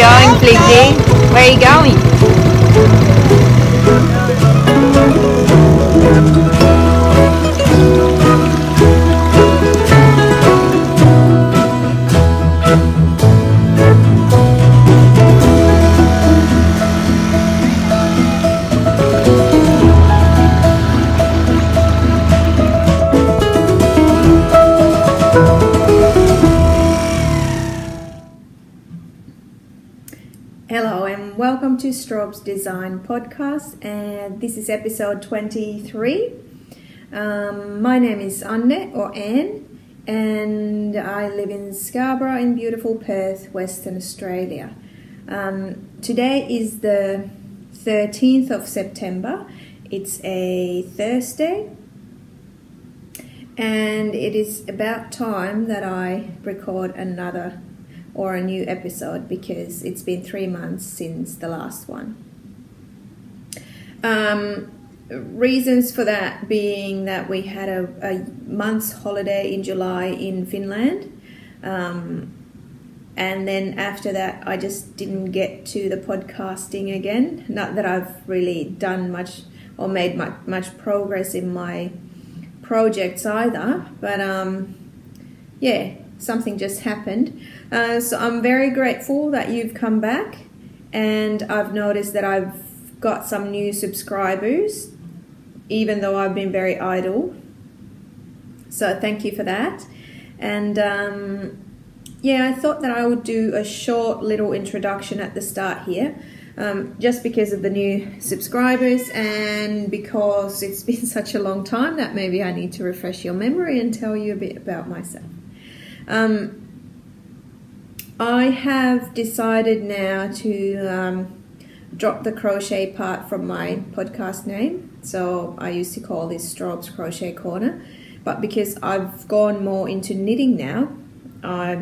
going, Flicky? Where are you going? Hello and welcome to Straub's Design Podcast, and this is episode 23. My name is Anne or Anne, and I live in Scarborough in beautiful Perth, Western Australia. Today is the 13th of September. It's a Thursday, and it is about time that I record a new episode because it's been 3 months since the last one. Reasons for that being that we had a month's holiday in July in Finland, and then after that I just didn't get to the podcasting again. Not that I've really done much or made much progress in my projects either, but yeah, something just happened. So I'm very grateful that you've come back, and I've noticed that I've got some new subscribers even though I've been very idle, so thank you for that. And yeah, I thought that I would do a short little introduction at the start here, just because of the new subscribers and because it's been such a long time that maybe I need to refresh your memory and tell you a bit about myself. I have decided now to drop the crochet part from my podcast name. So I used to call this Straub's Crochet Corner, but because I've gone more into knitting now, I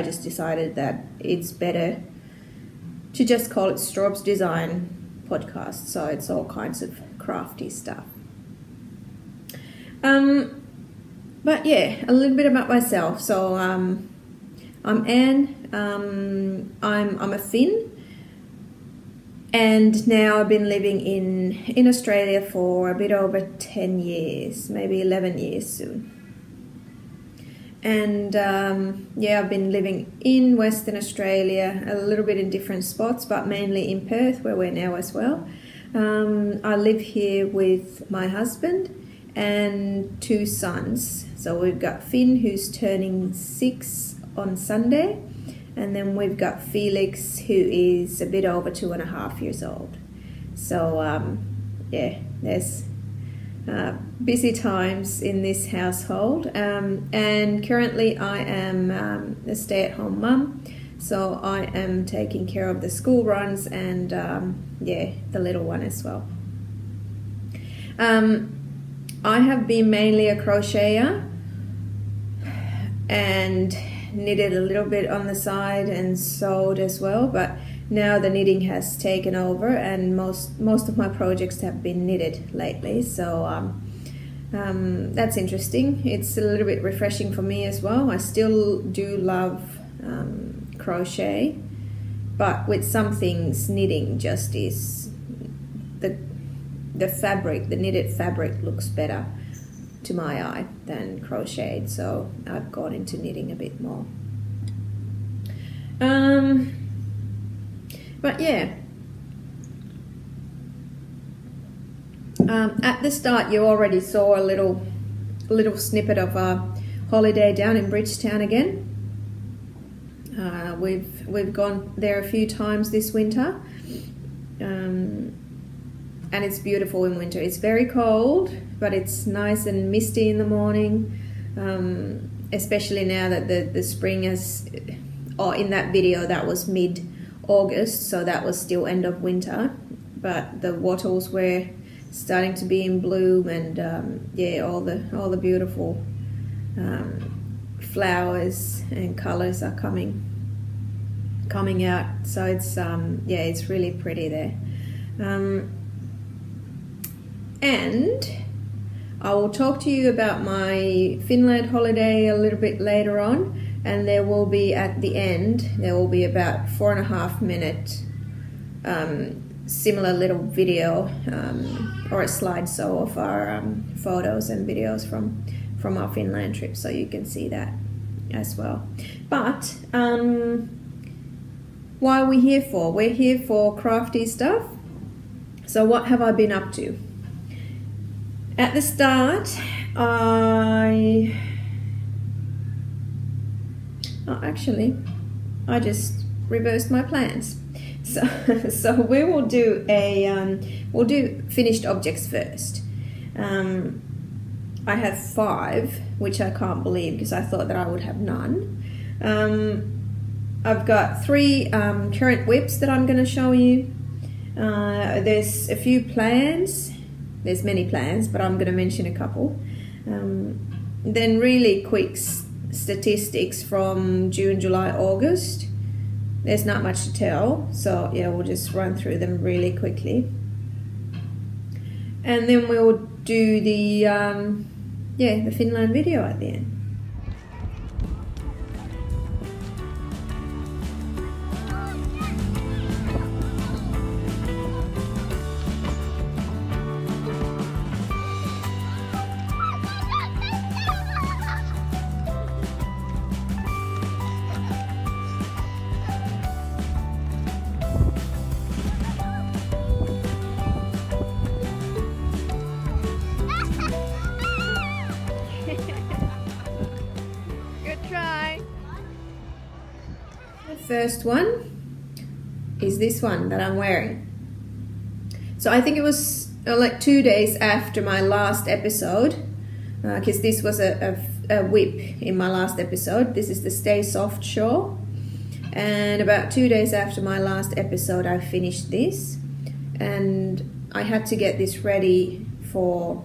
just decided that it's better to just call it Straub's Design Podcast. So it's all kinds of crafty stuff. But yeah, a little bit about myself. So I'm Anne. I'm a Finn, and now I've been living in Australia for a bit over 10 years, maybe 11 years soon. And yeah, I've been living in Western Australia, a little bit in different spots, but mainly in Perth, where we're now as well. I live here with my husband and 2 sons. So we've got Finn, who's turning 6 on Sunday, and then we've got Felix, who is a bit over 2.5 years old. So yeah, there's busy times in this household, and currently I am a stay-at-home mum, so I am taking care of the school runs and yeah, the little one as well. I have been mainly a crocheter and knitted a little bit on the side and sewed as well, but now the knitting has taken over and most of my projects have been knitted lately, so that's interesting. It's a little bit refreshing for me as well. I still do love crochet, but with some things knitting just is the fabric, the knitted fabric looks better to my eye than crocheted, so I've gone into knitting a bit more. But yeah, at the start you already saw a little snippet of a holiday down in Bridgetown again. We've gone there a few times this winter, and it's beautiful in winter. It's very cold, but it's nice and misty in the morning, especially now that the spring has, or in that video that was mid-August, so that was still end of winter, but the wattles were starting to be in bloom, and yeah, all the beautiful flowers and colors are coming out, so it's yeah, it's really pretty there. And I will talk to you about my Finland holiday a little bit later on, and there will be at the end, there will be about 4.5 minute similar little video or a slideshow of our photos and videos from our Finland trip, so you can see that as well. But what are we here for? We're here for crafty stuff. So what have I been up to? At the start, I just reversed my plans. So we will do we'll do finished objects first. I have 5, which I can't believe because I thought that I would have none. I've got 3 current whips that I'm going to show you. There's a few plans. There's many plans, but I'm going to mention a couple. Then really quick statistics from June, July, August. There's not much to tell, so yeah, we'll just run through them really quickly. And then we'll do the Finland video at the end. First one is this one that I'm wearing. So I think it was like 2 days after my last episode, because this was a whip in my last episode. This is the Stay Soft shawl, and about 2 days after my last episode I finished this, and I had to get this ready for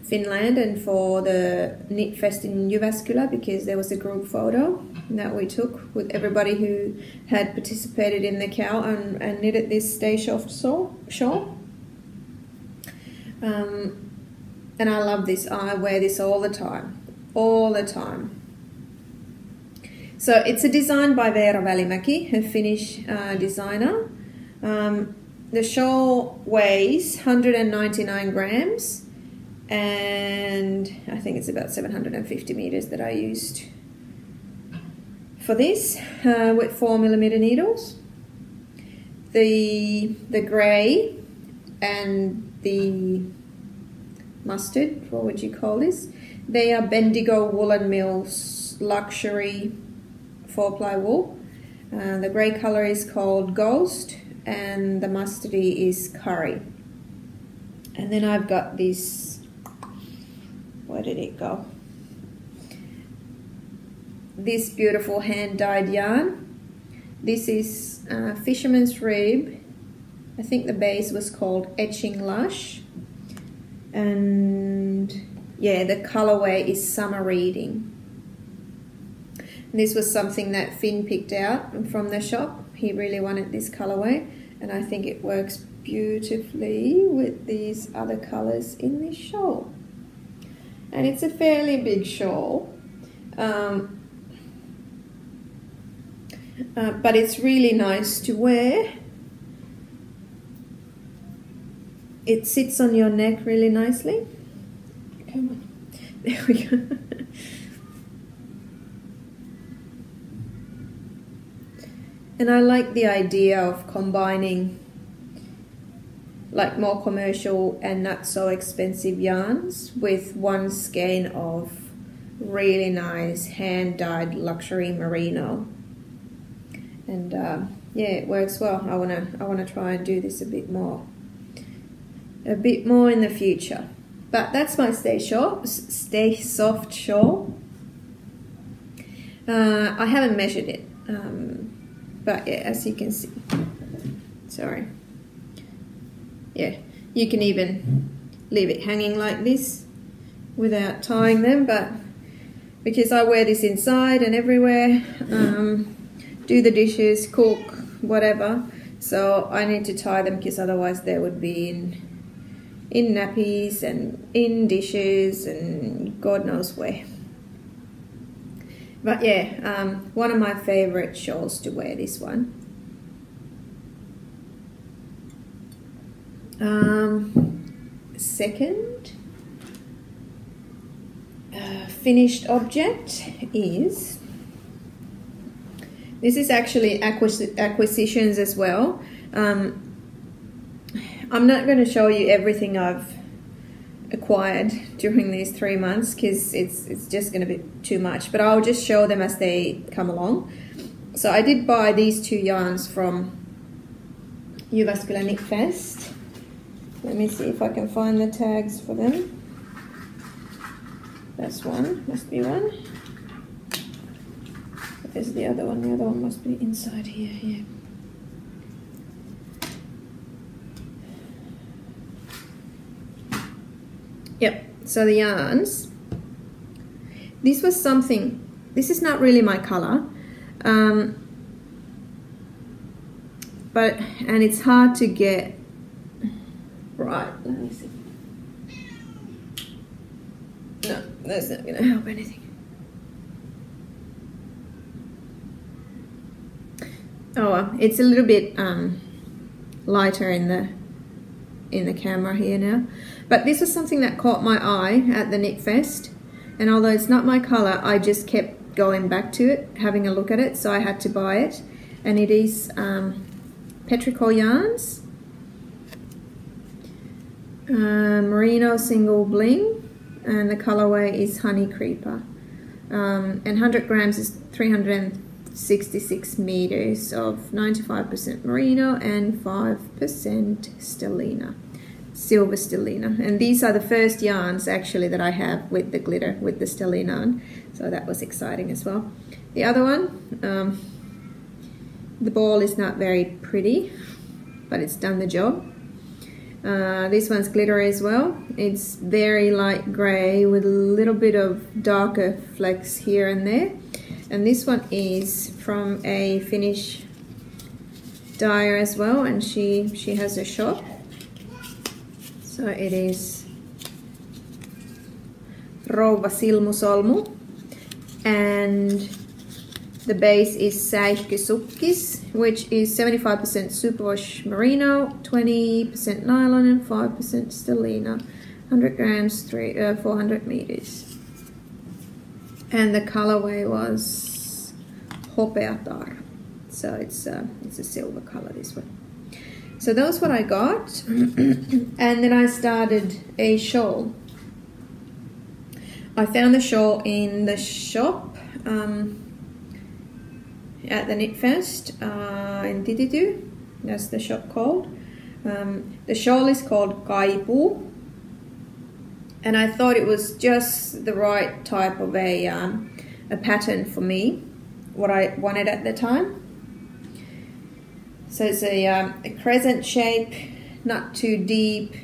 Finland and for the Knit Fest in Jyväskylä, because there was a group photo that we took with everybody who had participated in the KAL and knitted this Stay Soft shawl. And I love this. I wear this all the time. So it's a design by Veera Välimäki, a Finnish designer. The shawl weighs 199 grams, and I think it's about 750 meters that I used for this with 4mm needles. The grey and the mustard, what would you call this? They are Bendigo Woolen Mills luxury 4-ply wool. The grey colour is called Ghost, and the mustardy is Curry. And then I've got this, where did it go? This beautiful hand-dyed yarn. This is Fisherman's Rib. I think the base was called Etching Lush. And yeah, the colorway is Summer Reading. And this was something that Finn picked out from the shop. He really wanted this colorway, and I think it works beautifully with these other colors in this shawl. And it's a fairly big shawl. But it's really nice to wear. It sits on your neck really nicely. Come on. There we go. And I like the idea of combining like more commercial and not so expensive yarns with one skein of really nice hand-dyed luxury merino. And yeah, it works well. I wanna try and do this a bit more in the future. But that's my Stay Soft shawl. I haven't measured it, but yeah, as you can see, sorry. Yeah, you can even leave it hanging like this without tying them, but because I wear this inside and everywhere, do the dishes, cook, whatever, so I need to tie them because otherwise they would be in nappies and in dishes and God knows where. But yeah, one of my favorite shawls to wear, this one. Second finished object is, this is actually acquisitions as well. I'm not going to show you everything I've acquired during these 3 months because it's just going to be too much, but I'll just show them as they come along. So I did buy these 2 yarns from Jyväskylä Knit Fest. Let me see if I can find the tags for them. That's one, must be one. There's the other one must be inside here, yeah. Yep, so the yarns. This was something, this is not really my color, but, and it's hard to get right. Let me see. No, that's not gonna help anything. Oh well, it's a little bit lighter in the camera here now. But this was something that caught my eye at the Knit Fest, and although it's not my color, I just kept going back to it, having a look at it, so I had to buy it. And it is petrichor yarns, merino single bling, and the colorway is Honey Creeper. And 100 grams is 366 meters of 95% merino and 5% stellina, silver stellina. And these are the first yarns actually that I have with the glitter, with the stellina on. So that was exciting as well. The other one, the ball is not very pretty, but it's done the job. This one's glitter as well. It's very light grey with a little bit of darker flecks here and there. And this one is from a Finnish dyer as well, and she has a shop. So it is Rouva Silmusolmu, and the base is Säihkysukkis, which is 75% superwash merino, 20% nylon and 5% stellina, 100 grams, 400 meters. And the colorway was Hopeatar, so it's a silver color, this one. So that's what I got. And then I started a shawl. I found the shawl in the shop at the Knit Fest in Tititu. That's the shop called. The shawl is called Kaipu, and I thought it was just the right type of a pattern for me, what I wanted at the time. So it's a crescent shape, not too deep,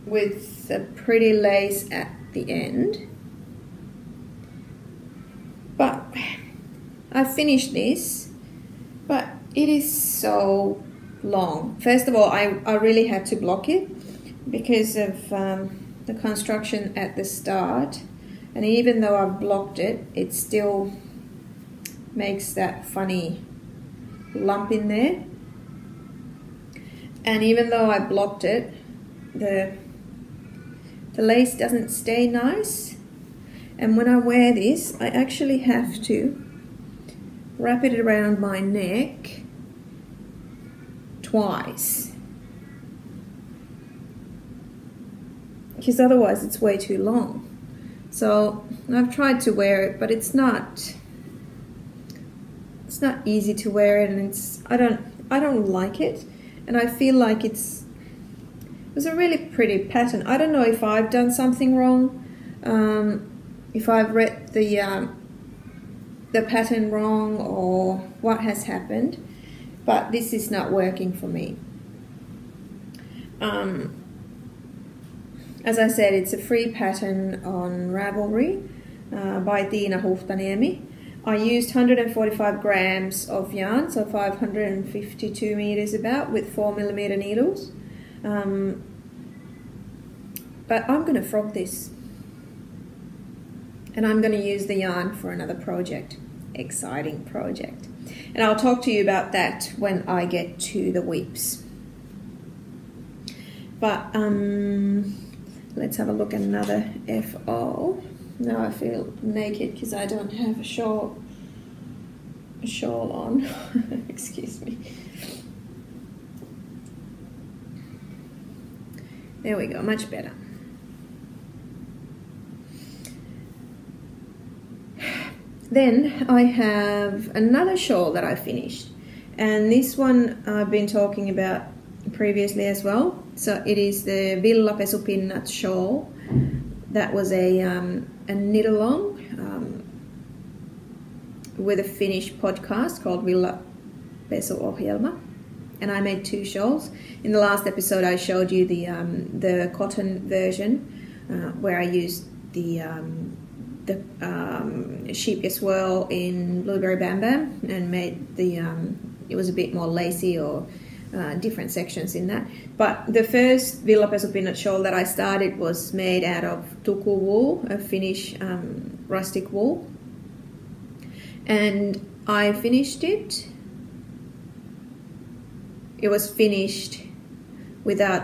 with a pretty lace at the end. But I finished this, but it is so long. First of all, I really had to block it because of the construction at the start, and even though I've blocked it, it still makes that funny lump in there. And even though I blocked it, the lace doesn't stay nice. And when I wear this, I actually have to wrap it around my neck twice, because otherwise it's way too long. So I've tried to wear it, but it's not easy to wear it, and I don't like it, and I feel like it was a really pretty pattern. I don't know if I've done something wrong, if I've read the pattern wrong or what has happened, but this is not working for me. As I said, it's a free pattern on Ravelry by Tiina Huhtaniemi. I used 145 grams of yarn, so 552 meters about, with 4mm needles. But I'm going to frock this. And I'm going to use the yarn for another project, exciting project. And I'll talk to you about that when I get to the whips. But let's have a look at another FO. Now I feel naked because I don't have a shawl on. Excuse me. There we go, much better. Then I have another shawl that I finished, and this one I've been talking about previously as well. So it is the Villa Pesupinnat shawl. That was a knit along with a Finnish podcast called Villa Pesu Ohjelma, and I made 2 shawls. In the last episode, I showed you the cotton version where I used the sheepia swirl in Blueberry Bam Bam and made the it was a bit more lacy or different sections in that. But the first Villa Pesupinnat shawl that I started was made out of tuku wool, a Finnish rustic wool, and I finished it. It was finished without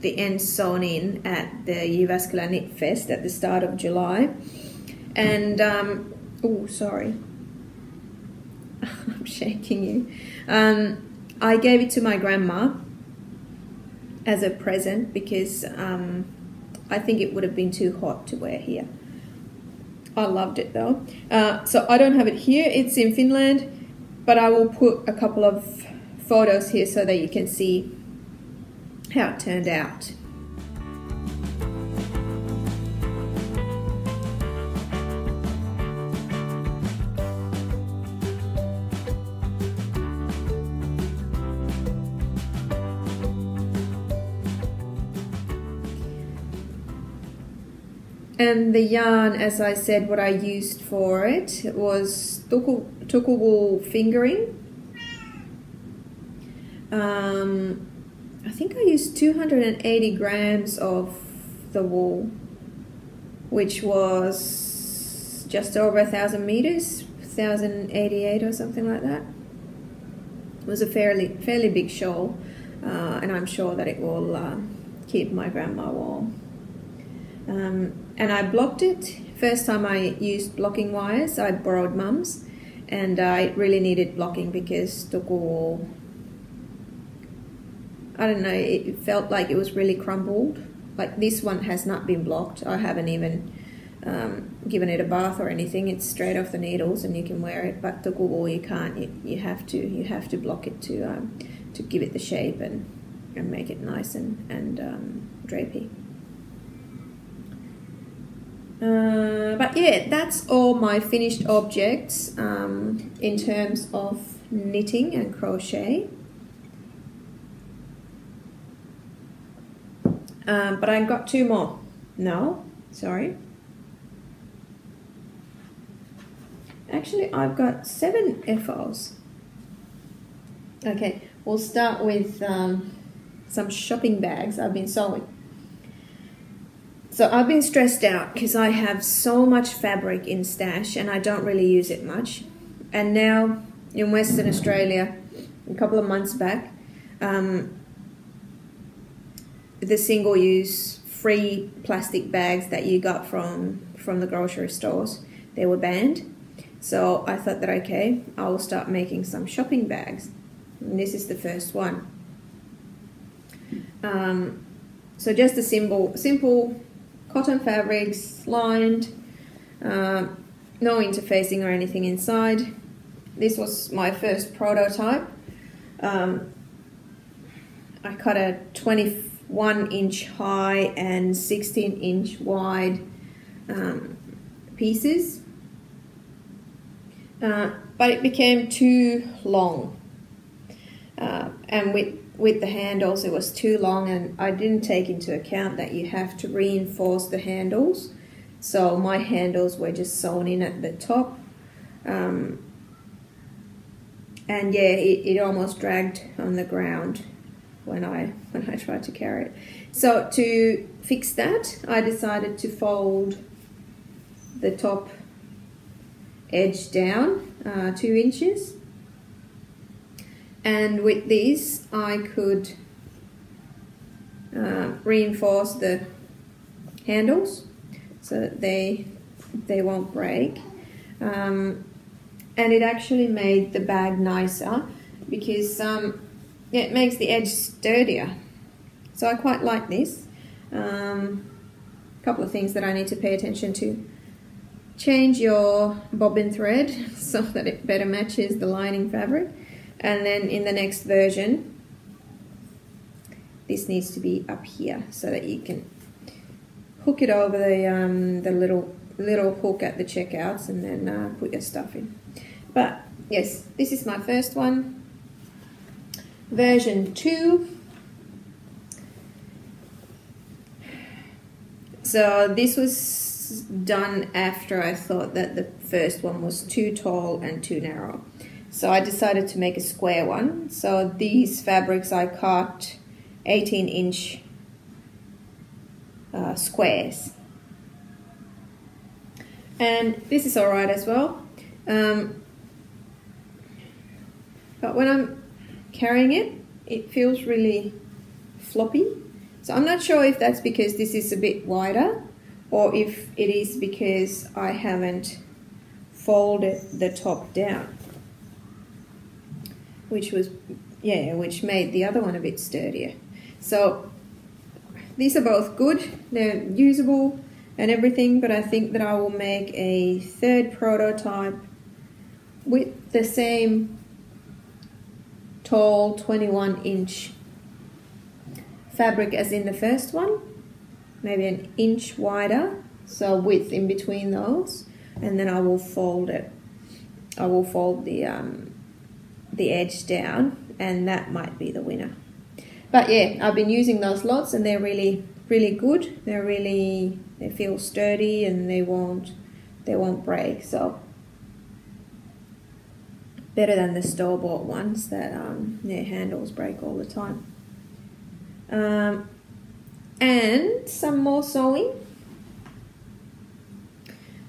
the ends sewn in at the Jyväskylä Knit Fest at the start of July. And, oh, sorry, I'm shaking you. I gave it to my grandma as a present because I think it would have been too hot to wear here. I loved it though. So I don't have it here, it's in Finland, but I will put a couple of photos here so that you can see how it turned out. And the yarn, as I said, what I used for it was tuku wool fingering. I think I used 280 grams of the wool, which was just over 1,000 meters, 1,088 or something like that. It was a fairly big shawl, and I'm sure that it will keep my grandma warm. And I blocked it. First time I used blocking wires, I borrowed Mum's, and I really needed blocking because tuku wool, I don't know, it felt like it was really crumbled. Like this one has not been blocked. I haven't even given it a bath or anything. It's straight off the needles and you can wear it. But tuku wool you can't. You have to block it to give it the shape and make it nice and drapey. But yeah, that's all my finished objects in terms of knitting and crochet. But I got 2 more. No, sorry. Actually, I've got 7 FOs. Okay, we'll start with some shopping bags I've been sewing. So I've been stressed out because I have so much fabric in stash and I don't really use it much. And now in Western Australia, a couple of months back, the single-use free plastic bags that you got from the grocery stores, they were banned. So I thought that, okay, I will start making some shopping bags. And this is the first one. So just a simple cotton fabrics, lined, no interfacing or anything inside. This was my first prototype. I cut a 21-inch high and 16-inch wide pieces, but it became too long, and with the handles it was too long, and I didn't take into account that you have to reinforce the handles, so my handles were just sewn in at the top, and yeah, it almost dragged on the ground when I tried to carry it. So to fix that, I decided to fold the top edge down 2 inches, and with these I could reinforce the handles so that they won't break, and it actually made the bag nicer because it makes the edge sturdier. So I quite like this. Couple of things that I need to pay attention to: change your bobbin thread so that it better matches the lining fabric, and then in the next version this needs to be up here so that you can hook it over the little hook at the checkouts and then put your stuff in. But yes, this is my first one, version 2. So this was done after I thought that the first one was too tall and too narrow. So I decided to make a square one. So these fabrics I cut 18-inch squares. And this is alright as well. But when I'm carrying it, it feels really floppy. So I'm not sure if that's because this is a bit wider or if it is because I haven't folded the top down, which made the other one a bit sturdier. So these are both good, they're usable and everything, but I think that I will make a third prototype with the same tall 21-inch fabric as in the first one, maybe an inch wider, so width in between those, and then I will fold it. I will fold the edge down, and that might be the winner. But yeah, I've been using those lots and they're really good. They feel sturdy and they won't break. So better than the store-bought ones that their handles break all the time. And some more sewing.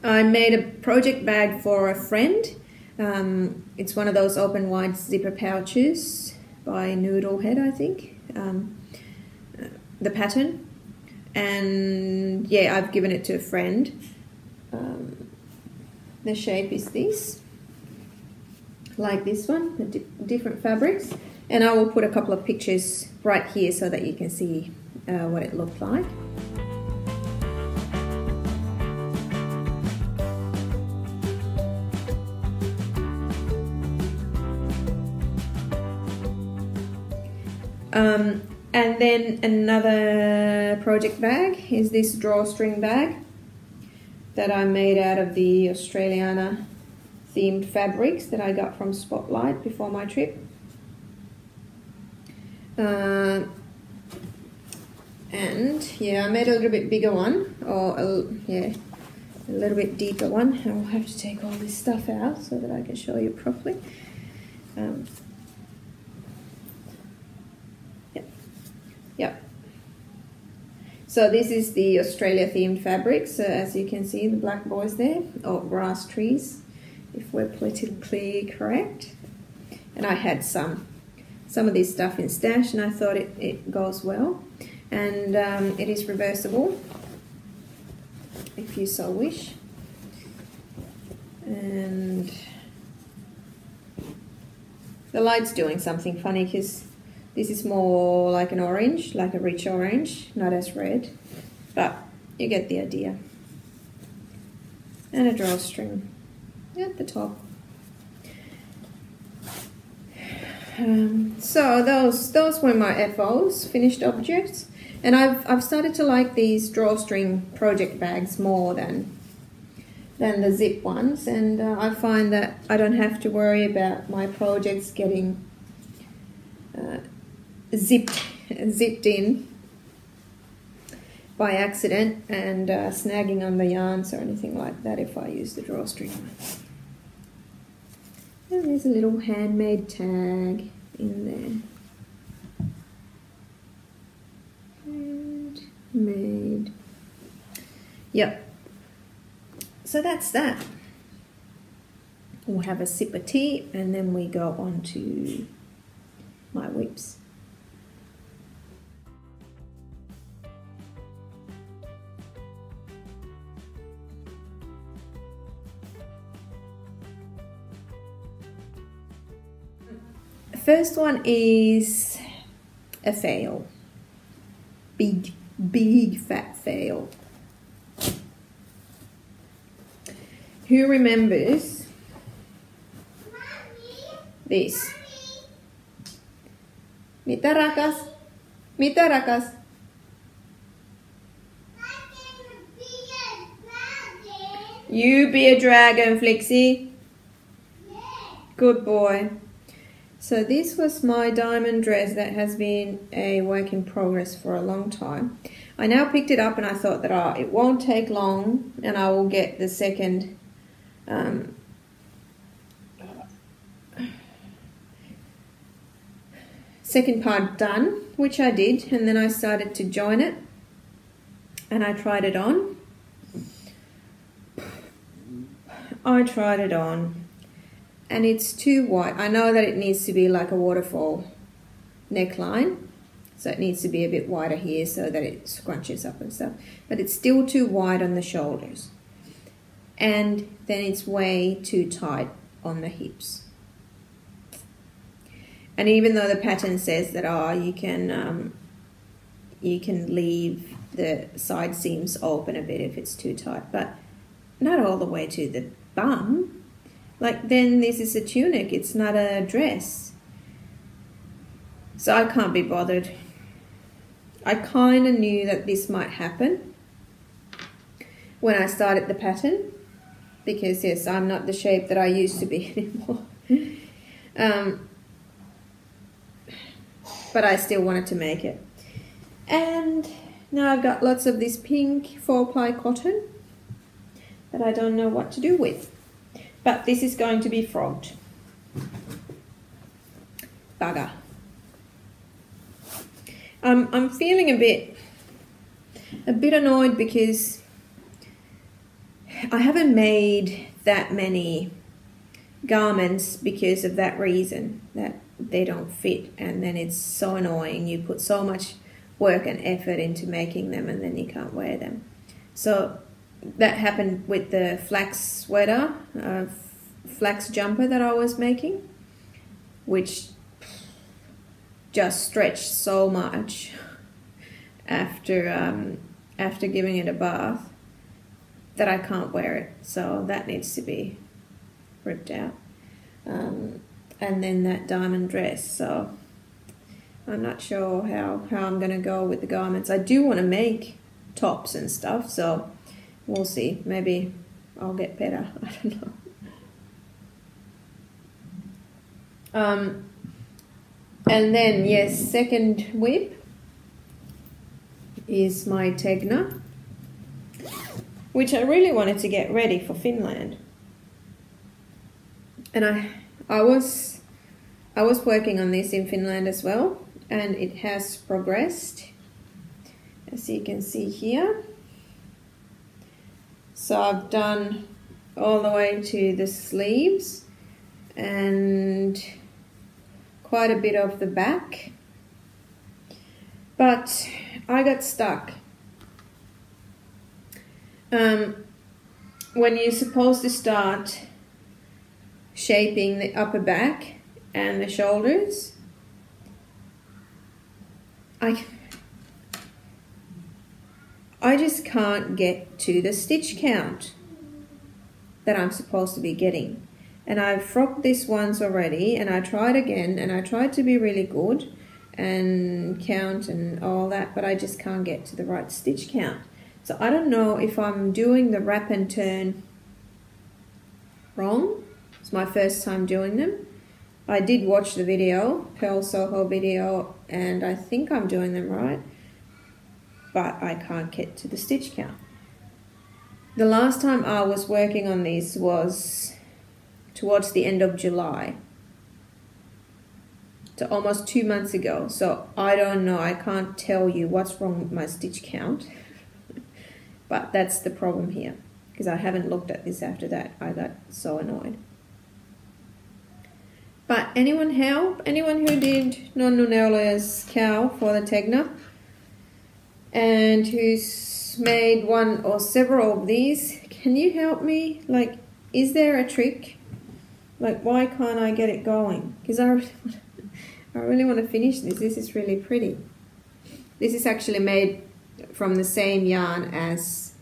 I made a project bag for a friend. It's one of those open wide zipper pouches by Noodlehead, I think, the pattern. And yeah, I've given it to a friend. The shape is this, like this one, the different fabrics. And I will put a couple of pictures right here so that you can see what it looked like. And then another project bag is this drawstring bag that I made out of the Australiana themed fabrics that I got from Spotlight before my trip. And yeah, I made a little bit bigger one, or a little bit deeper one. I'll have to take all this stuff out so that I can show you properly. Yep. So this is the Australia themed fabrics. So as you can see, the black boys there, or grass trees, if we're politically correct. And I had some of this stuff in stash, and I thought it goes well. And it is reversible if you so wish. And the light's doing something funny because this is more like an orange, like a rich orange, not as red, but you get the idea. And a drawstring at the top. So those were my FOs, finished objects, and I've started to like these drawstring project bags more than the zip ones, and I find that I don't have to worry about my projects getting zipped in by accident and snagging on the yarns or anything like that if I use the drawstring ones. And there's a little handmade tag in there. Handmade. Yep. So that's that. We'll have a sip of tea and then we go on to my whips. The first one is a fail. Big fat fail. Who remembers this? Mitä rakas? Mitä rakas? You be a dragon, Flixie. Good boy. So this was my diamond dress that has been a work in progress for a long time. I now picked it up and I thought that it won't take long and I will get the second part done, which I did, and then I started to join it and I tried it on. And it's too wide. I know that it needs to be like a waterfall neckline, so it needs to be a bit wider here so that it scrunches up and stuff, but it's still too wide on the shoulders, and then it's way too tight on the hips. And even though the pattern says that you can leave the side seams open a bit if it's too tight, but not all the way to the bum. Like, then this is a tunic, it's not a dress. So I can't be bothered. I kind of knew that this might happen when I started the pattern, because yes, I'm not the shape that I used to be anymore. But I still wanted to make it. And now I've got lots of this pink 4-ply cotton that I don't know what to do with. But this is going to be frogged. Bugger. I'm feeling a bit annoyed because I haven't made that many garments because of that reason, that they don't fit, and then it's so annoying. You put so much work and effort into making them and then you can't wear them. So that happened with the flax sweater, flax jumper that I was making, which just stretched so much after giving it a bath that I can't wear it. So that needs to be ripped out. And then that diamond dress. So I'm not sure how I'm going to go with the garments. I do want to make tops and stuff, so we'll see. Maybe I'll get better. I don't know. And then, yes, second whip is my Tegna, which I really wanted to get ready for Finland. And I was working on this in Finland as well, and it has progressed, as you can see here. So I've done all the way to the sleeves and quite a bit of the back, but I got stuck. When you're supposed to start shaping the upper back and the shoulders, I just can't get to the stitch count that I'm supposed to be getting. And I've frocked this once already, and I tried again, and I tried to be really good and count and all that, but I just can't get to the right stitch count. So I don't know if I'm doing the wrap and turn wrong. It's my first time doing them. I did watch the video, Pearl Soho video, and I think I'm doing them right, but I can't get to the stitch count. The last time I was working on this was towards the end of July, so almost 2 months ago. So I don't know, I can't tell you what's wrong with my stitch count, but that's the problem here. because I haven't looked at this after that. I got so annoyed. But anyone help? Anyone who did non-Nunella's KAL for the Tegna and who's made one or several of these, can you help me? Like, is there a trick? Like, why can't I get it going? Because I really want to finish this. This is really pretty. This is actually made from the same yarn as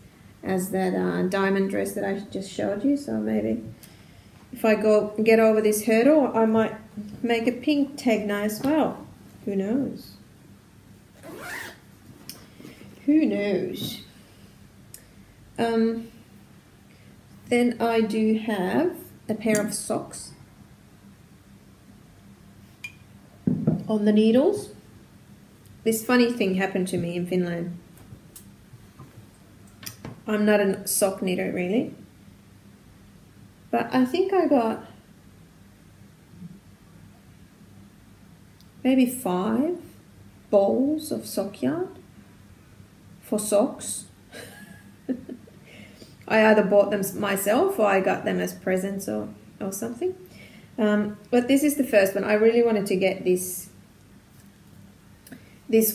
that diamond dress that I just showed you. So maybe if I get over this hurdle, I might make a pink Tegna as well. Who knows? Who knows? Then I do have a pair of socks on the needles. This funny thing happened to me in Finland. I'm not a sock knitter really, but I think I got maybe 5 bowls of sock yarn for socks. I either bought them myself or I got them as presents or something. But this is the first one. I really wanted to get this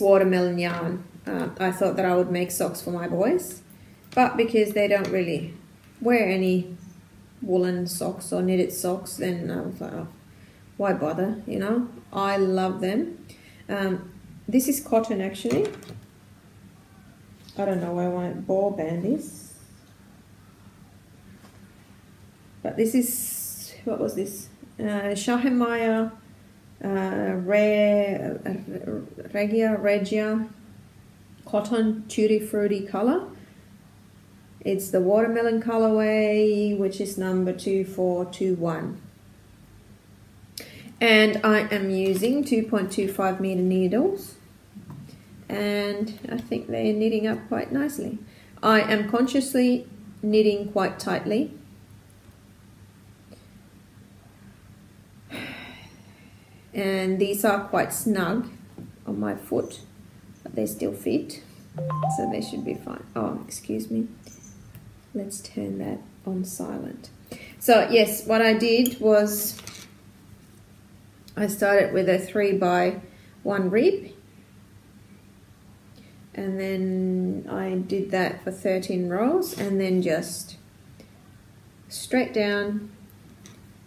watermelon yarn. I thought that I would make socks for my boys, but because they don't really wear any woolen socks or knitted socks, then I was like, oh, why bother, you know? I love them. This is cotton actually. I don't know where my ball band is. But this is, what was this? Shahemaya Regia cotton tutti frutti color. It's the watermelon colorway, which is number 2421. And I am using 2.25 meter needles. And I think they're knitting up quite nicely. I am consciously knitting quite tightly. And these are quite snug on my foot, but they still fit, so they should be fine. Oh, excuse me. Let's turn that on silent. So yes, what I did was I started with a 3x1 rib, and then I did that for 13 rows, and then just straight down,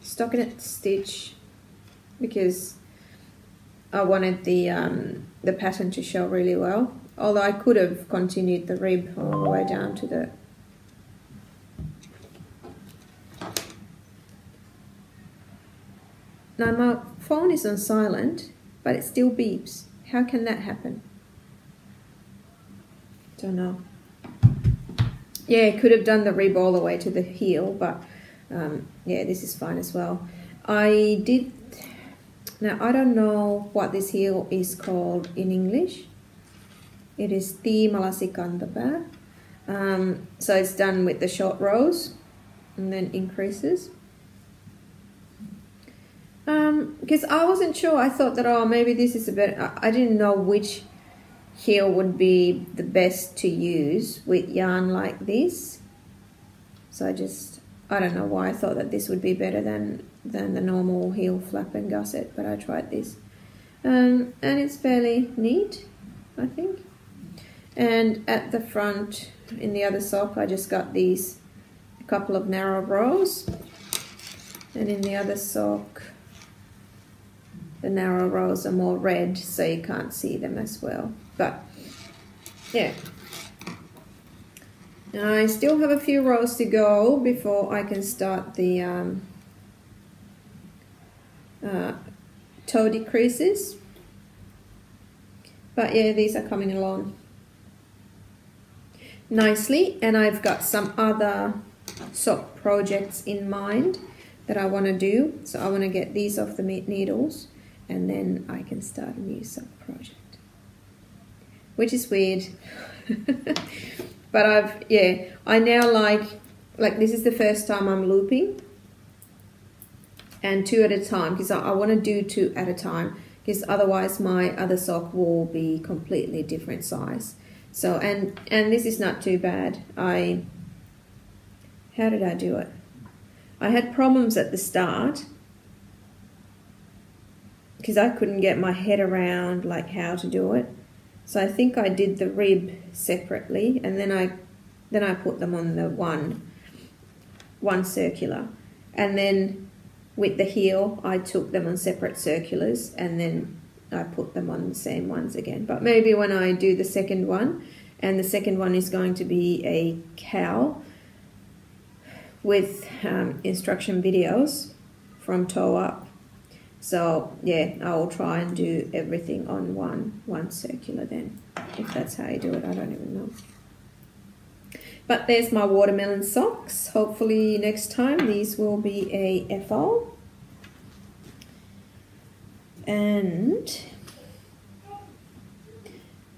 stockinette stitch, because I wanted the pattern to show really well. Although I could have continued the rib all the way down to the Now my phone is on silent, but it still beeps. How can that happen? Don't know. Yeah, could have done the rib all the way to the heel, but yeah, this is fine as well. I did. Now I don't know what this heel is called in English. It is tiimalasikantapää. So it's done with the short rows and then increases. Because I wasn't sure. I thought that, oh, maybe this is a better. I didn't know which heel would be the best to use with yarn like this. So I don't know why I thought that this would be better than the normal heel flap and gusset, but I tried this. And it's fairly neat, I think. And at the front, in the other sock, I just got these a couple of narrow rows. And in the other sock, the narrow rows are more red, so you can't see them as well. But yeah, I still have a few rows to go before I can start the toe decreases. But yeah, these are coming along nicely, and I've got some other sock projects in mind that I want to do. So I want to get these off the needles, and then I can start a new sock project, which is weird. But I now like this is the first time I'm looping, and 2 at a time, because I want to do 2 at a time, because otherwise my other sock will be completely different size. So and this is not too bad. I how did I do it? I had problems at the start because I couldn't get my head around like how to do it. So I think I did the rib separately, and then I put them on the one circular, and then with the heel I took them on separate circulars, and then I put them on the same ones again. But maybe when I do the second one, and the second one is going to be a KAL with instruction videos from toe up. So yeah, I will try and do everything on one circular then, if that's how you do it. I don't even know. But there's my watermelon socks. Hopefully next time these will be a FO. And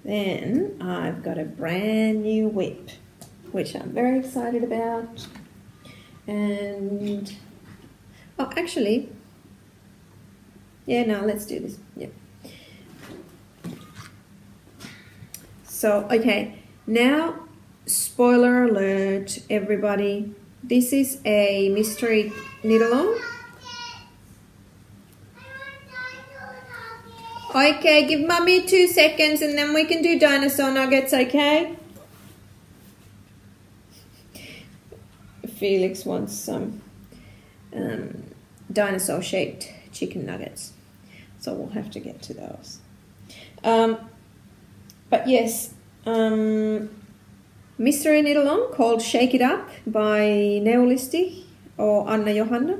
then I've got a brand new whip, which I'm very excited about. And oh, actually, yeah, no, let's do this. Yeah. So, okay, now, spoiler alert, everybody. This is a mystery knit-along. Okay, give Mummy 2 seconds and then we can do dinosaur nuggets, okay? Felix wants some dinosaur-shaped chicken nuggets. So we'll have to get to those. But yes, mystery knit-along called Shake It Up by Neolisti or Anna Johanna,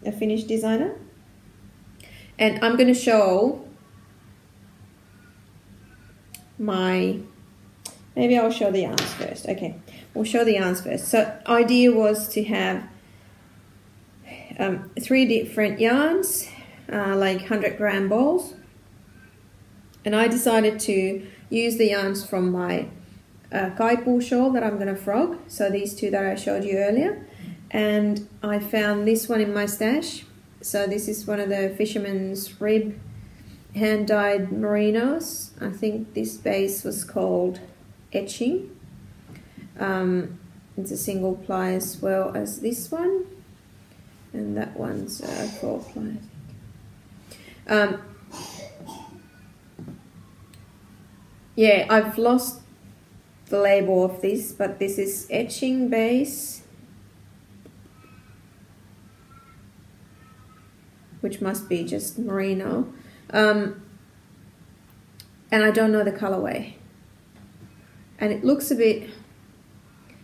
a Finnish designer. And I'm going to show maybe I'll show the yarns first. Okay, we'll show the yarns first. So idea was to have 3 different yarns, like 100-gram balls, and I decided to use the yarns from my kaipuu shawl that I'm going to frog, so these 2 that I showed you earlier, and I found this one in my stash. So this is one of the Fisherman's Rib hand-dyed merinos. I think this base was called Etching. It's a single ply as well as this one, and that one's 4 ply, I think. Yeah, I've lost the label of this, but this is Etching base, which must be just merino. And I don't know the colorway, and it looks a bit,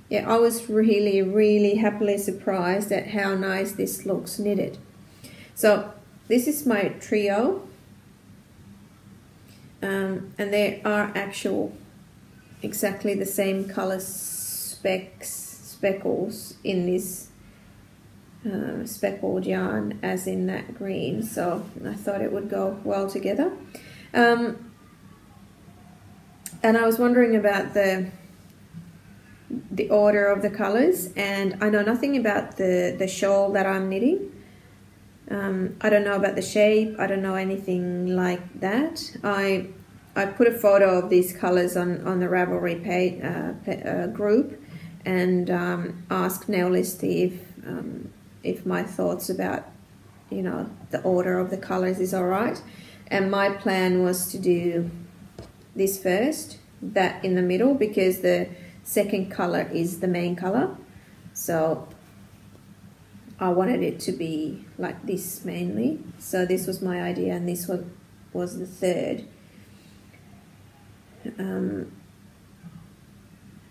yeah, I was really happily surprised at how nice this looks knitted. So this is my trio, and there are exactly the same color speckles in this speckled yarn as in that green, so I thought it would go well together. And I was wondering about the order of the colors, and I know nothing about the shawl that I'm knitting. I don't know about the shape. I don't know anything like that. I put a photo of these colors on the Ravelry group, and asked Neolisti if my thoughts about, you know, the order of the colors is all right. And my plan was to do this first, that in the middle, because the second color is the main color. So I wanted it to be like this mainly. So this was my idea, and this was the third.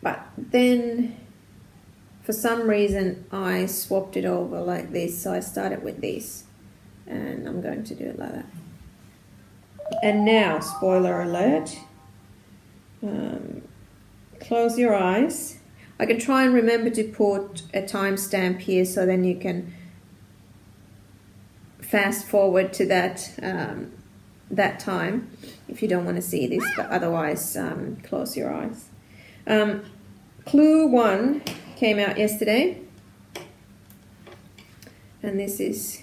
But then for some reason I swapped it over like this, so I started with this, and I'm going to do it like that. And now, spoiler alert, close your eyes. I can try and remember to put a timestamp here, so then you can fast forward to that that time if you don't want to see this, but otherwise close your eyes. Clue 1 came out yesterday, and this is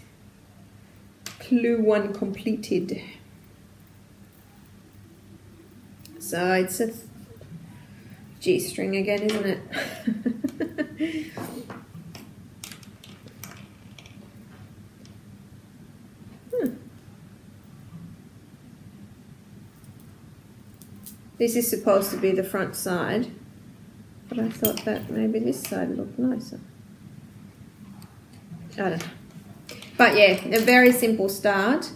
Clue 1 completed. So it's a G-string again, isn't it? This is supposed to be the front side, but I thought that maybe this side looked nicer. I don't know. But yeah, a very simple start,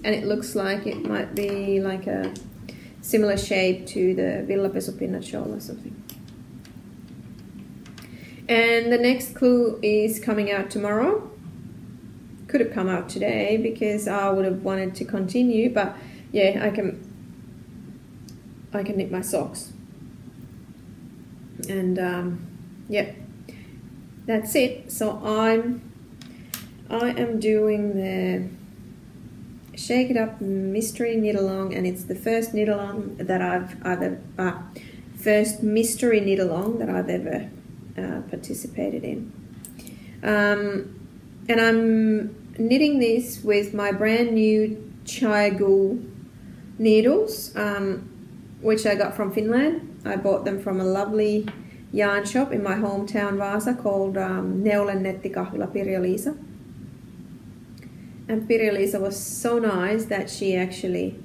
and it looks like it might be like a similar shape to the Villa Pesopinna shawl or something. And the next clue is coming out tomorrow. Could have come out today because I would have wanted to continue, but yeah, I can knit my socks. And yeah, that's it. So I am doing the Shake It Up Mystery Knit Along, and it's the first knit along that first mystery knit along that I've ever participated in. And I'm knitting this with my brand new KAL needles, which I got from Finland. I bought them from a lovely yarn shop in my hometown Vaasa called Neulen Nettikahvila Pirjo-Liisa. And Pirjo-Liisa was so nice that she actually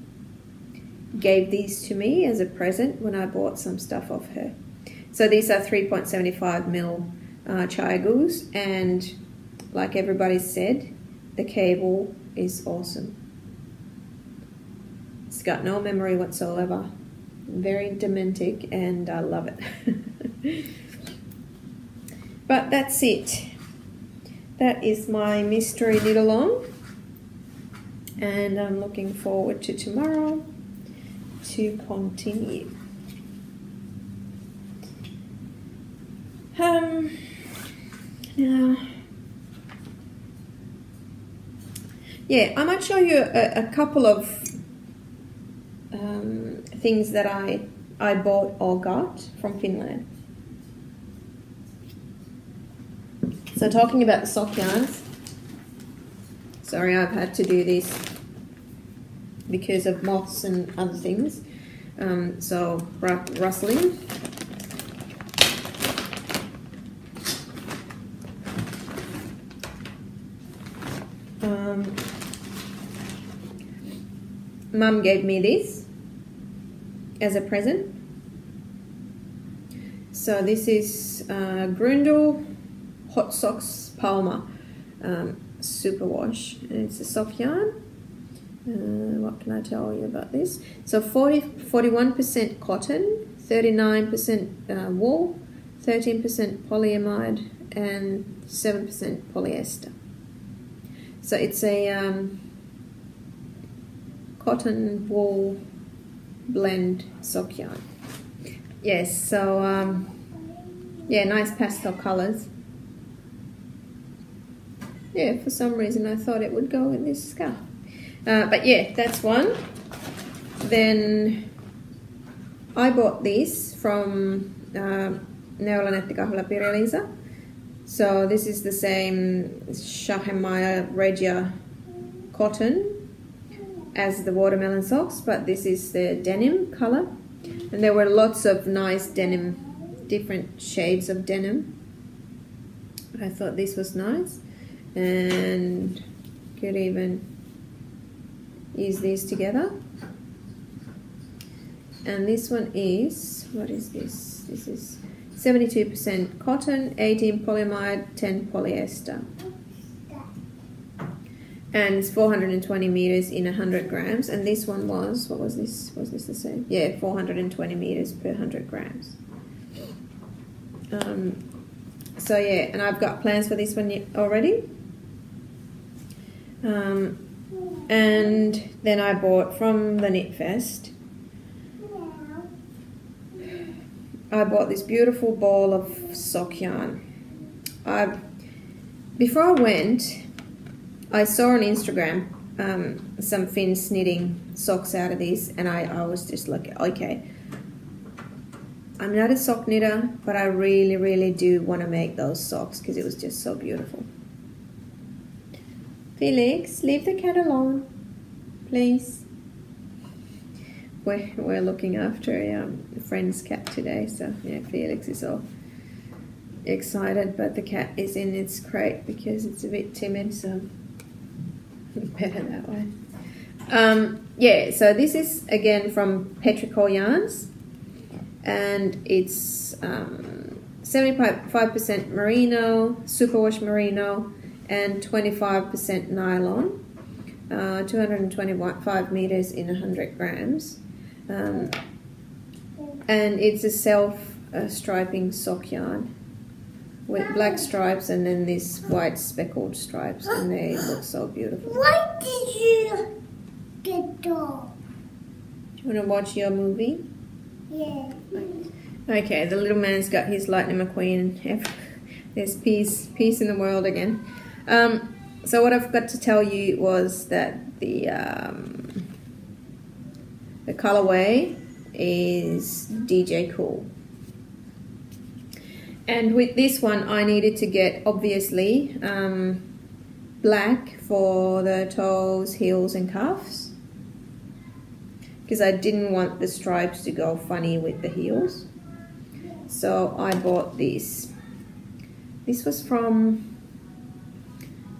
gave these to me as a present when I bought some stuff off her. So these are 3.75mm KALs, and like everybody said, the cable is awesome. It's got no memory whatsoever. Very dementic, and I love it. But that's it. That is my mystery knit along, and I'm looking forward to tomorrow to continue. Now, yeah, I might show you a couple of things that I bought or got from Finland. So talking about the sock yarns, sorry, I've had to do this because of moths and other things. So rustling. Mum gave me this as a present. So this is Grundle Hot Socks Palma Superwash, and it's a sock yarn. What can I tell you about this? So 41% cotton, 39% wool, 13% polyamide, and 7% polyester. So it's a cotton wool blend sock yarn. Yes, so yeah, nice pastel colors. Yeah, for some reason I thought it would go in this scarf. But yeah, that's one. Then I bought this from Neulen Nettikahvila Pirjo-Liisa. So this is the same Shahemaya Regia cotton as the watermelon socks, but this is the denim color. And there were lots of nice denim, different shades of denim. I thought this was nice, and could even use these together. And this one is, what is this? This is 72% cotton, 18 polyamide, 10 polyester. And it's 420 meters in 100 grams. And this one was, what was this? Was this the same? Yeah, 420 meters per 100 grams. So yeah, and I've got plans for this one already. And then I bought from the Knit Fest, I bought this beautiful ball of sock yarn. Before I went, I saw on Instagram some Finns knitting socks out of these, and I was just like, okay, I'm not a sock knitter, but I really, really do want to make those socks because it was just so beautiful. Felix, leave the cat alone, please. We're looking after a friend's cat today, so yeah, Felix is all excited, but the cat is in its crate because it's a bit timid, so better that way. Yeah, so this is again from Petrichor Yarns, and it's 75% merino, superwash merino, and 25% nylon. 225 meters in 100 grams, and it's a self-striping sock yarn with black stripes and then these white speckled stripes, and they look so beautiful. Why did you get dog? Do you want to watch your movie? Yeah. Okay, the little man's got his Lightning McQueen. There's peace in the world again. So what I've got to tell you was that the colorway is DJ Cool. And with this one, I needed to get, obviously, black for the toes, heels, and cuffs, because I didn't want the stripes to go funny with the heels. So I bought this. This was from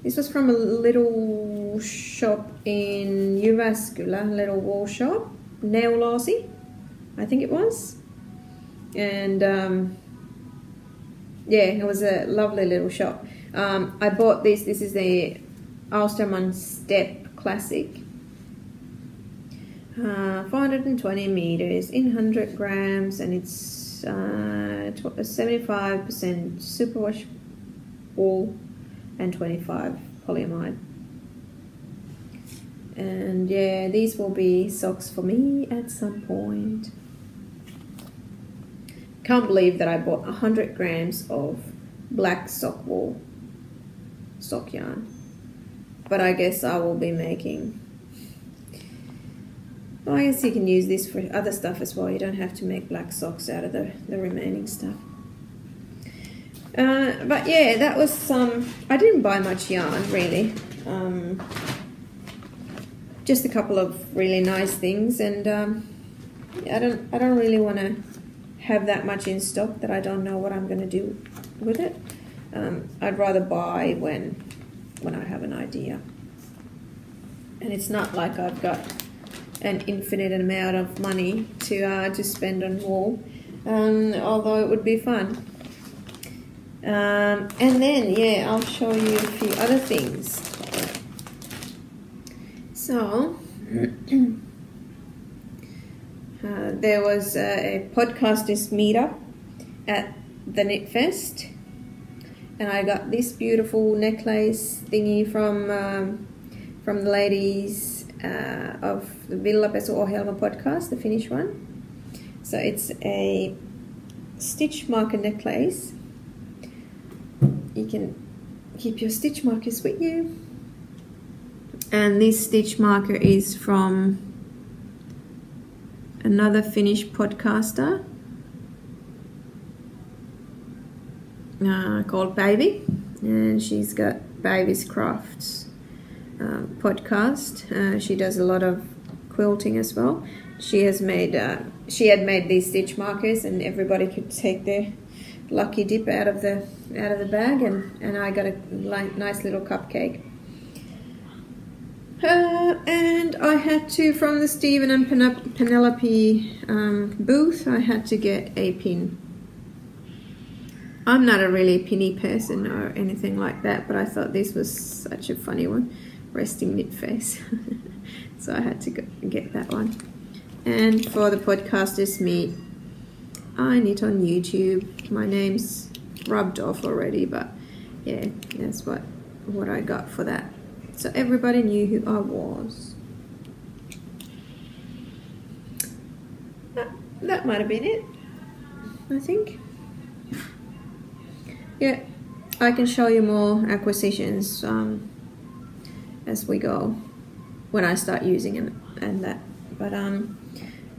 a little shop in Jyväskylä, a little wool shop, Neulasi, I think it was. And yeah, it was a lovely little shop. I bought this. This is the Alsterman Step Classic. 420 meters in 100 grams, and it's 75% superwash wool and 25 polyamide. And yeah, these will be socks for me at some point. Can't believe that I bought 100 grams of black sock wool, sock yarn. But I guess I will be making, well, I guess you can use this for other stuff as well. You don't have to make black socks out of the remaining stuff. But yeah, that was I didn't buy much yarn really. Just a couple of really nice things, and I don't really want to have that much in stock that I don't know what I'm going to do with it. I'd rather buy when I have an idea. And it's not like I've got an infinite amount of money to spend on wool, although it would be fun. And then, yeah, I'll show you a few other things. So, there was a podcasters meetup at the Knit Fest, and I got this beautiful necklace thingy from the ladies of the Villapesu-ohjelma podcast, the Finnish one. So it's a stitch marker necklace. You can keep your stitch markers with you. And this stitch marker is from another Finnish podcaster called Päivi, and she's got Päivi's Crafts podcast. She does a lot of quilting as well. She had made these stitch markers, and everybody could take their lucky dip out of the bag, and I got a nice little cupcake. And I had to, from the Stephen and Penelope booth, I had to get a pin. I'm not a really pinny person or anything like that, but I thought this was such a funny one, resting knit face. So I had to get that one. And for the podcasters meet, I knit on YouTube. My name's rubbed off already, but yeah, that's what I got for that. So everybody knew who I was. That might have been it, I think. Yeah, I can show you more acquisitions as we go, when I start using them and that. But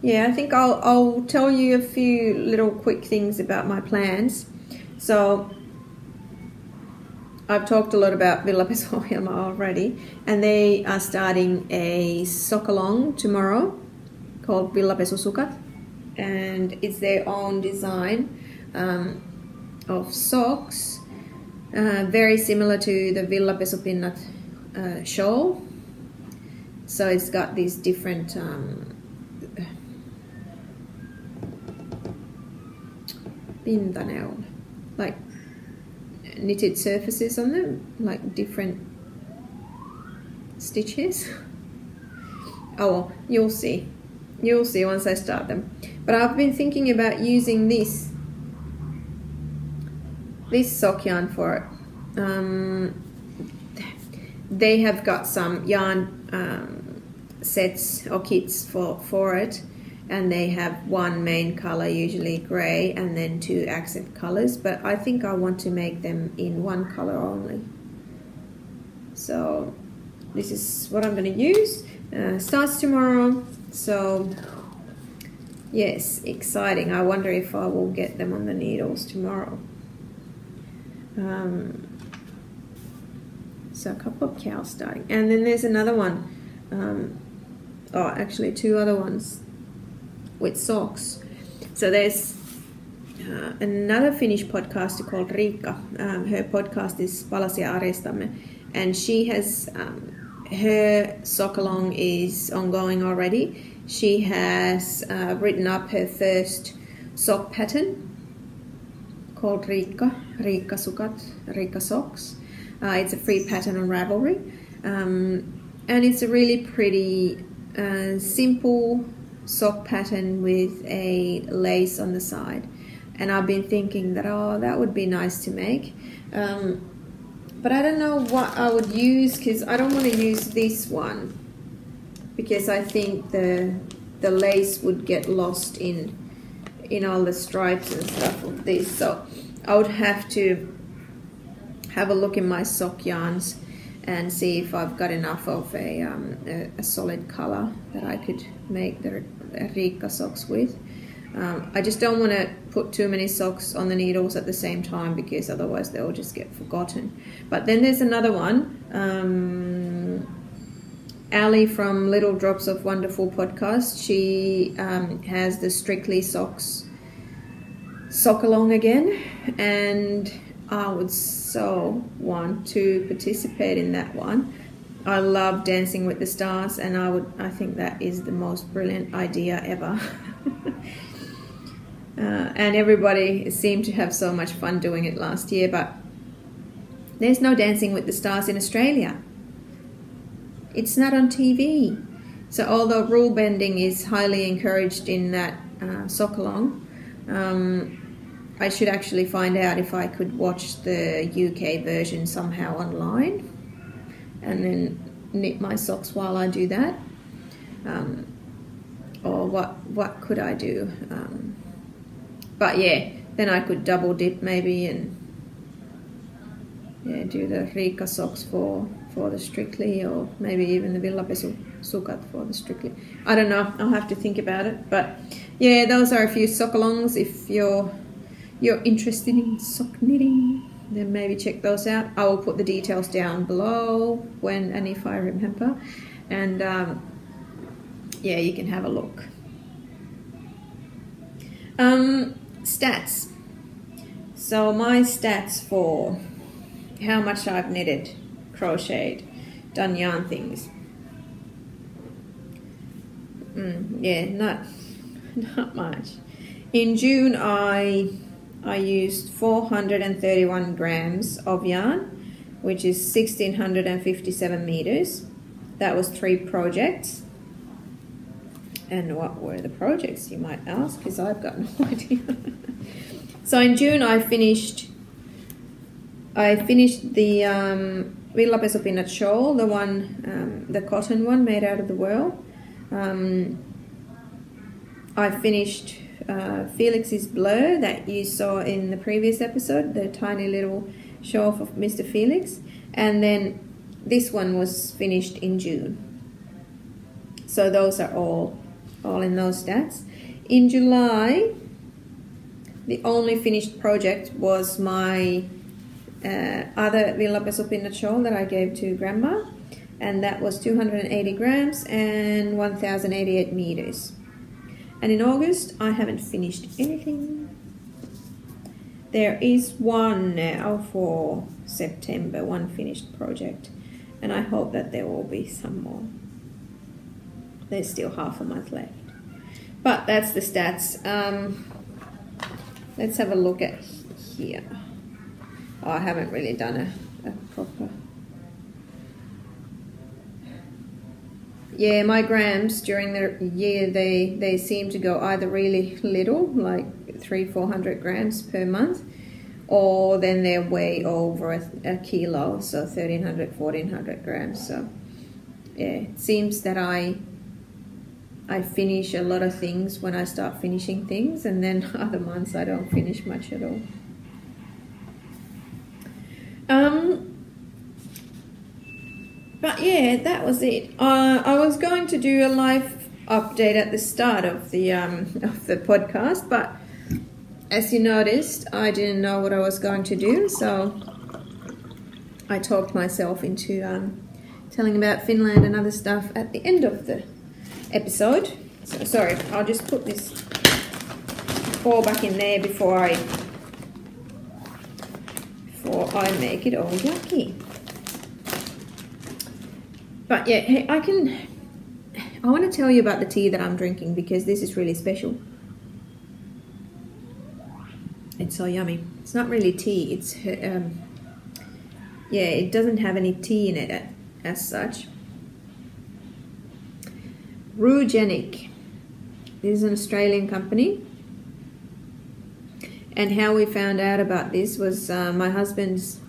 yeah, I think I'll tell you a few little quick things about my plans. So I've talked a lot about Villapesu-ohjelma already, and they are starting a sock along tomorrow called Villapesu-sukat, and it's their own design of socks, very similar to the Villapesu-pinnat shawl. So it's got these different pintaneul, like knitted surfaces on them, like different stitches. Oh well, you'll see once I start them. But I've been thinking about using this sock yarn for it. They have got some yarn sets or kits for it, and they have one main color, usually grey, and then 2 accent colors, but I think I want to make them in one color only. So this is what I'm going to use. Starts tomorrow, so yes, exciting. I wonder if I will get them on the needles tomorrow. So a couple of KAL starting, and then there's another one, oh actually 2 other ones with socks. So there's another Finnish podcaster called Riikka. Her podcast is Palasia Arestamme, and she has her sock along is ongoing already. She has written up her first sock pattern called Riikka Socks. It's a free pattern on Ravelry, and it's a really pretty simple sock pattern with a lace on the side. And I've been thinking that, oh, that would be nice to make, but I don't know what I would use, because I don't want to use this one, because I think the lace would get lost in all the stripes and stuff of this. So I would have to have a look in my sock yarns and see if I've got enough of a solid color that I could make the Riikka socks with. I just don't want to put too many socks on the needles at the same time, because otherwise they'll just get forgotten. But then there's another one, Ali from Little Drops of Wonderful podcast. She has the Strictly Socks sock along again, and I would so want to participate in that one. I love Dancing with the Stars, and I think that is the most brilliant idea ever. And everybody seemed to have so much fun doing it last year, but there's no Dancing with the Stars in Australia. It's not on TV. So although rule bending is highly encouraged in that sock along, I should actually find out if I could watch the UK version somehow online and then knit my socks while I do that. Or what could I do? But yeah, then I could double dip maybe and do the Riikka socks for the Strictly, or maybe even the Villapesu sukat for the Strictly. I don't know, I'll have to think about it. But yeah, those are a few sock alongs. If you're interested in sock knitting, then maybe check those out. I will put the details down below when and if I remember, and yeah, you can have a look. Stats. So my stats for how much I've knitted, crocheted, done yarn things. Yeah, not much. In June I used 431 grams of yarn, which is 1657 meters. That was 3 projects. And what were the projects, you might ask, because I've got no idea. So in June I finished the Villapesu Pinnat shawl, the one, the cotton one made out of the whirl. I finished Felix's Blur that you saw in the previous episode, the tiny little shawl of Mr. Felix, and then this one was finished in June. So those are all in those stats. In July, the only finished project was my other Villapesu Pinnat shawl that I gave to Grandma, and that was 280 grams and 1088 meters. And in August, I haven't finished anything. There is one now for September, one finished project, and I hope that there will be some more. there's still half a month left. But that's the stats. Let's have a look at here. Oh, I haven't really done a proper... Yeah, my grams during the year, they seem to go either really little, like 300-400 grams per month, or then they're way over a kilo, so 1,300-1,400 grams. So yeah, it seems that I finish a lot of things when I start finishing things, and then other months I don't finish much at all. But yeah, that was it. I was going to do a live update at the start of the podcast, but as you noticed, I didn't know what I was going to do, so I talked myself into telling about Finland and other stuff at the end of the episode. So sorry, I'll just put this all back in there before I make it all yucky. But yeah, hey, I want to tell you about the tea that I'm drinking because this is really special. It's so yummy. It's not really tea. It's yeah, it doesn't have any tea in it as such. Rugenic. This is an Australian company. And how we found out about this was my husband's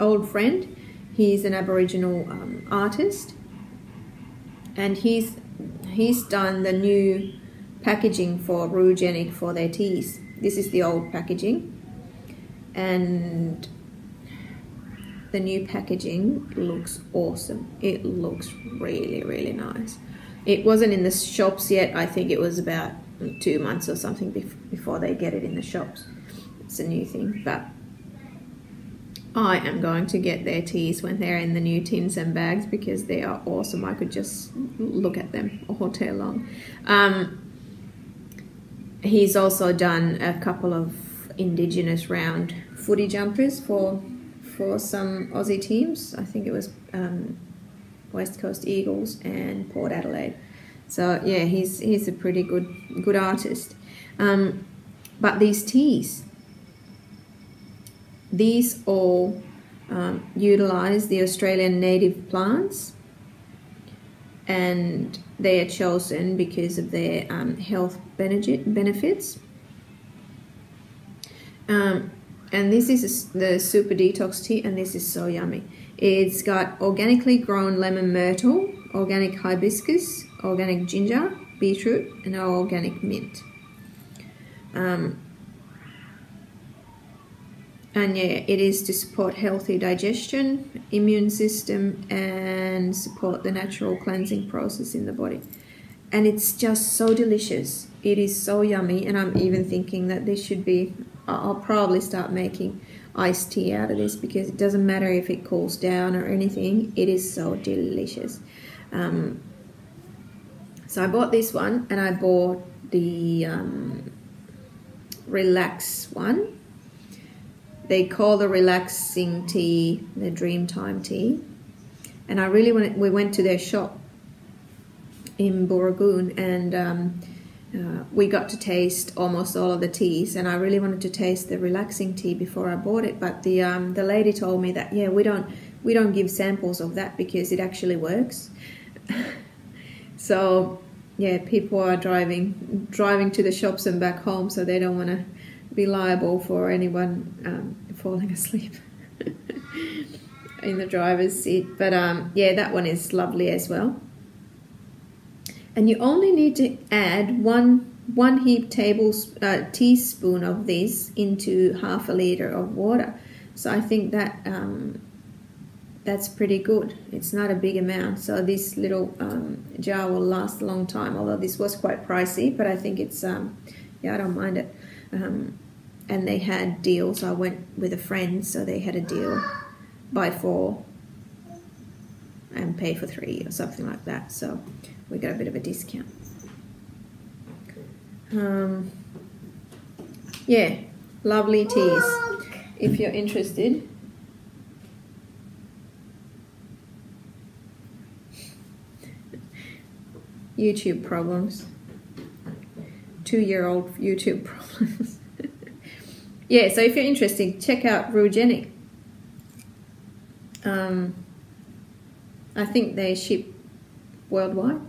old friend. He's an Aboriginal artist, and he's done the new packaging for Rugenic for their teas. This is the old packaging, and the new packaging looks awesome. It looks really, really nice. It wasn't in the shops yet. I think it was about 2 months or something before they get it in the shops. It's a new thing, but I am going to get their teas when they're in the new tins and bags because they are awesome. I could just look at them all day long. He's also done a couple of Indigenous round footy jumpers for some Aussie teams. I think it was West Coast Eagles and Port Adelaide. So yeah, he's a pretty good artist. But these teas, these all utilize the Australian native plants, and they are chosen because of their health benefits. And this is the Super Detox tea, and this is so yummy. It's got organically grown lemon myrtle, organic hibiscus, organic ginger, beetroot, and organic mint. And yeah, it is to support healthy digestion, immune system, and support the natural cleansing process in the body. And it's just so delicious. It is so yummy, and I'm even thinking that this should be, I'll probably start making iced tea out of this because it doesn't matter if it cools down or anything. It is so delicious. So I bought this one, and I bought the Relax one. They call the relaxing tea the Dreamtime tea, and I really we went to their shop in Booragoon, and we got to taste almost all of the teas, and I really wanted to taste the relaxing tea before I bought it. But the lady told me that yeah, we don't give samples of that because it actually works. So yeah, people are driving to the shops and back home, so they don't want to be liable for anyone falling asleep in the driver's seat. But yeah, that one is lovely as well. And you only need to add one heaped teaspoon of this into half a liter of water. So I think that that's pretty good. It's not a big amount, so this little jar will last a long time. Although this was quite pricey, but I think it's yeah, I don't mind it. And they had deals. I went with a friend, so they had a deal: buy 4 and pay for 3 or something like that. So we got a bit of a discount. Yeah, lovely teas. If you're interested. YouTube problems. 2-year-old YouTube problems. Yeah, so if you're interested, check out Rugenic. I think they ship worldwide,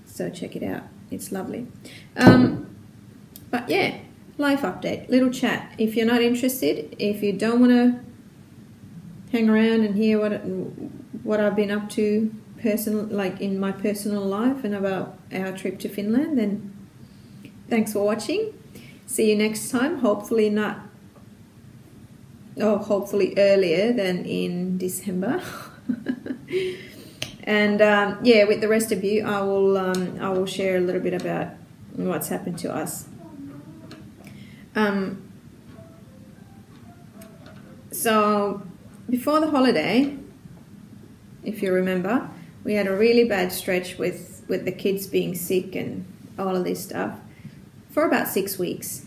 so check it out. It's lovely. But yeah, life update, little chat. If you're not interested, if you don't want to hang around and hear what I've been up to like in my personal life and about our trip to Finland, then thanks for watching. See you next time. Hopefully hopefully earlier than in December. And yeah, with the rest of you, I will share a little bit about what's happened to us. So before the holiday, if you remember, we had a really bad stretch with the kids being sick and all of this stuff for about 6 weeks.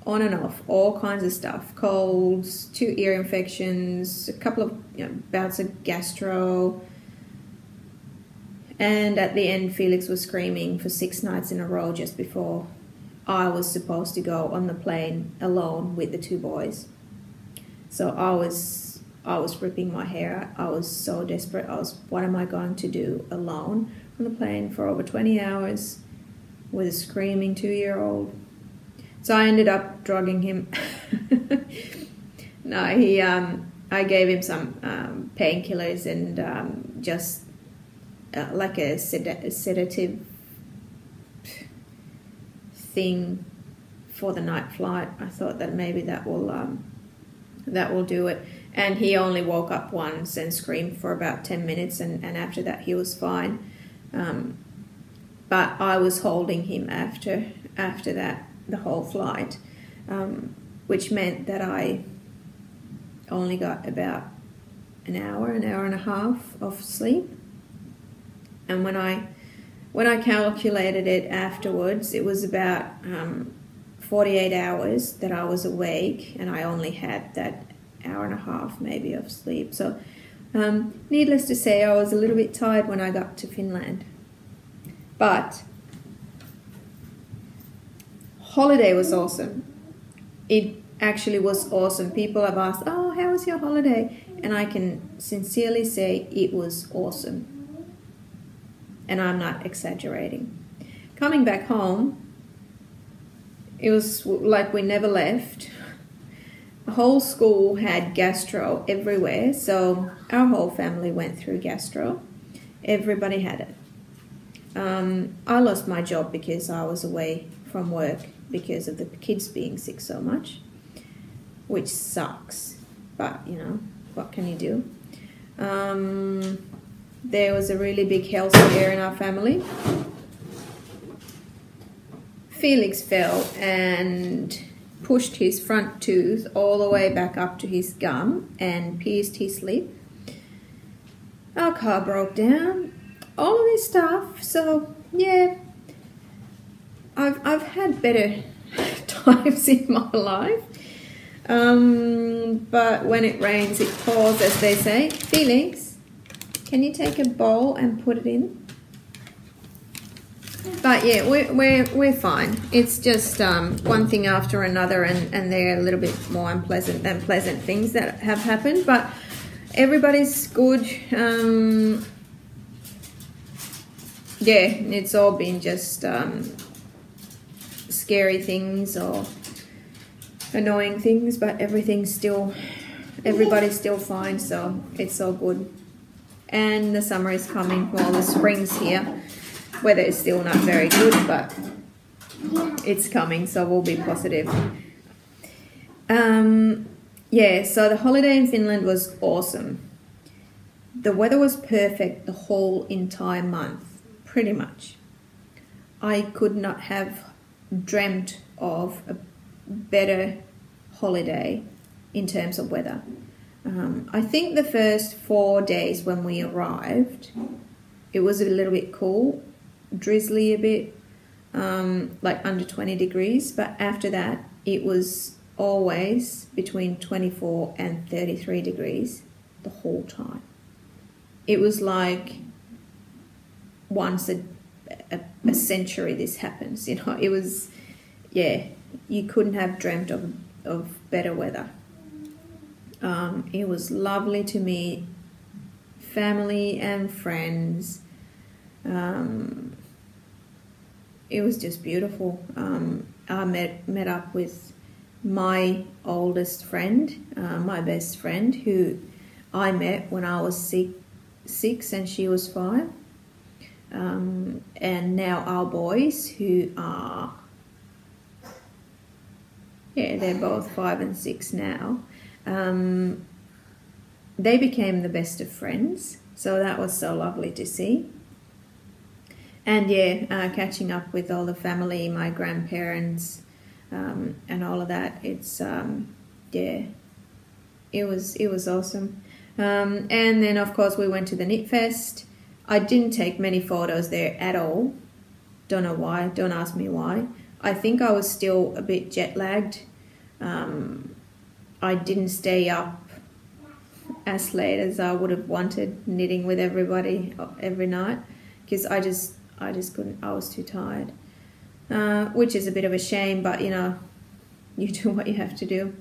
On and off, all kinds of stuff. Colds, 2 ear infections, a couple of bouts of gastro. And at the end, Felix was screaming for 6 nights in a row just before I was supposed to go on the plane alone with the 2 boys. So I was ripping my hair out. I was so desperate. What am I going to do alone on the plane for over 20 hours with a screaming 2-year-old? So I ended up drugging him. No, I gave him some painkillers and just like a sedative thing for the night flight. I thought that maybe that will do it. And he only woke up once and screamed for about 10 minutes, and after that he was fine. But I was holding him after that, the whole flight, which meant that I only got about an hour and a half of sleep. And when I calculated it afterwards, it was about 48 hours that I was awake, and I only had that hour and a half maybe of sleep. So needless to say, I was a little bit tired when I got to Finland. But holiday was awesome. It actually was awesome. People have asked, oh, how was your holiday? And I can sincerely say it was awesome. And I'm not exaggerating. Coming back home, it was like we never left. The whole school had gastro everywhere, so our whole family went through gastro. Everybody had it. I lost my job because I was away from work because of the kids being sick so much, which sucks, but what can you do? There was a really big health scare in our family. Felix fell and pushed his front tooth all the way back up to his gum and pierced his lip. Our car broke down. All of this stuff. So yeah, I've had better times in my life. But when it rains, it pours, as they say. Felix, can you take a bowl and put it in? But yeah, we're fine. It's just one thing after another, and they're a little bit more unpleasant than pleasant things that have happened. But everybody's good. Yeah, it's all been just scary things or annoying things, but everybody's still fine, so it's all good. And the summer is coming, well, the spring's here. Weather is still not very good, but it's coming, so we'll be positive. Yeah, so the holiday in Finland was awesome. The weather was perfect the whole entire month, pretty much. I could not have dreamt of a better holiday in terms of weather. I think the first 4 days when we arrived, it was a little bit cool, drizzly a bit, like under 20 degrees, but after that it was always between 24 and 33 degrees the whole time. It was like once a century this happens. You know, it was, yeah, you couldn't have dreamt of better weather. It was lovely to meet family and friends. It was just beautiful. I met up with my oldest friend, my best friend, who I met when I was six and she was 5. And now our boys, who are, yeah, they're both 5 and 6 now. They became the best of friends, so that was so lovely to see. And yeah, catching up with all the family, my grandparents, and all of that. It's yeah, it was awesome. And then of course we went to the Knit Fest. I didn't take many photos there at all. Don't know why. Don't ask me why. I think I was still a bit jet lagged. I didn't stay up as late as I would have wanted, knitting with everybody every night, because I just couldn't. I was too tired, which is a bit of a shame, but you know, you do what you have to do.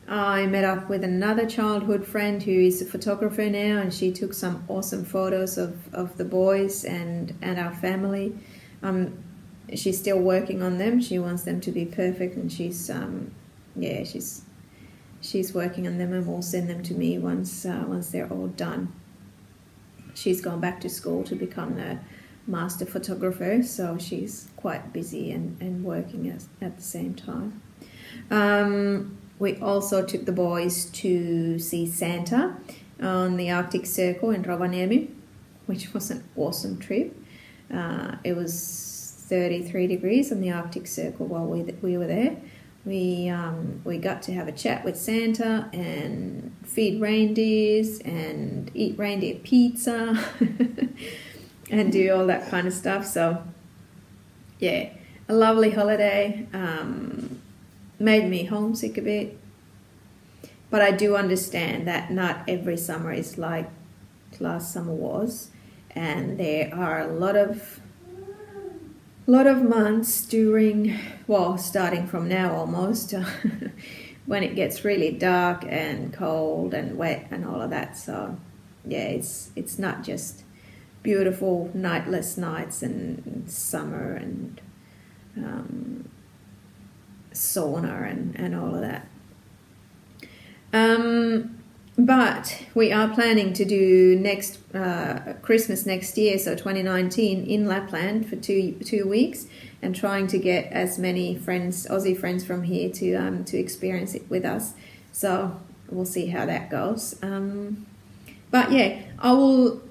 I met up with another childhood friend who is a photographer now, and she took some awesome photos of the boys and our family. She's still working on them. She wants them to be perfect, and she's yeah, she's working on them, and will send them to me once they're all done. She's gone back to school to become a master photographer, so she's quite busy and working at the same time. We also took the boys to see Santa on the Arctic Circle in Rovaniemi, which was an awesome trip. It was 33 degrees on the Arctic Circle while we were there. We got to have a chat with Santa and feed reindeers and eat reindeer pizza and do all that kind of stuff. So yeah, a lovely holiday. Made me homesick a bit, but I do understand that not every summer is like last summer was, and there are a lot of months during, well, starting from now almost, when it gets really dark and cold and wet and all of that. So yeah, it's not just beautiful nightless nights and summer and sauna and all of that. But we are planning to do next Christmas next year, so 2019, in Lapland for two weeks, and trying to get as many friends, Aussie friends from here to experience it with us. So we'll see how that goes. But yeah, I will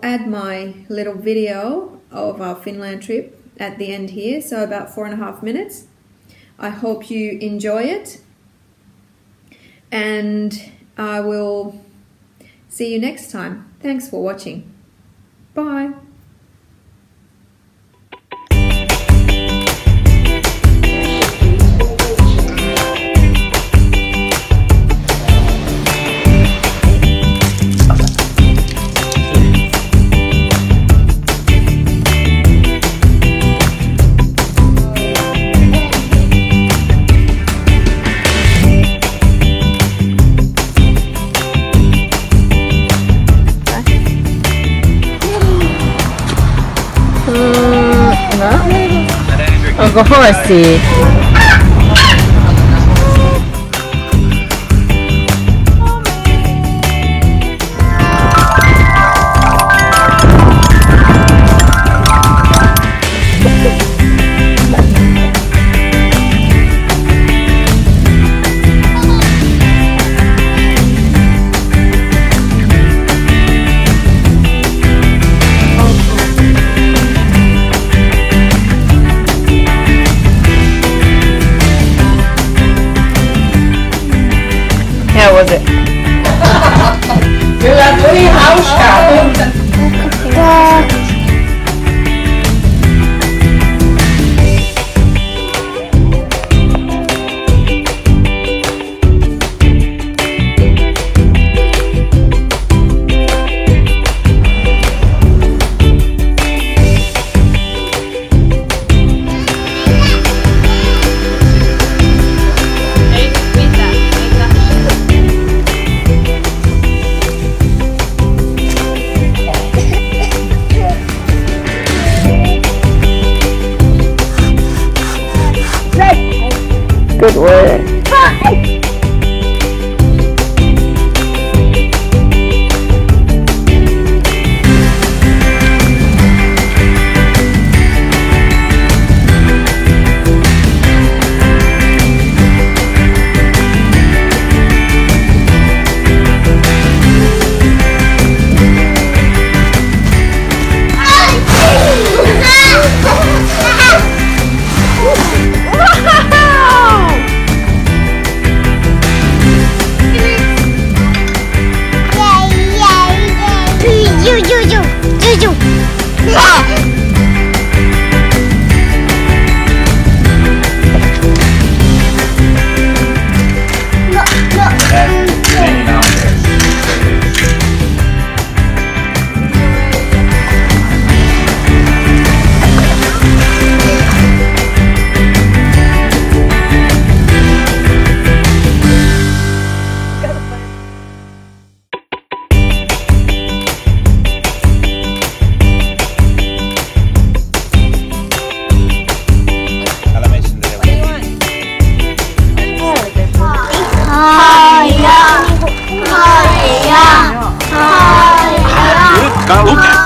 add my little video of our Finland trip at the end here, so about 4.5 minutes. I hope you enjoy it, and I will see you next time. Thanks for watching. Bye. Onko horssia? How was it? Kyllä tuli hauskaa. Can't look at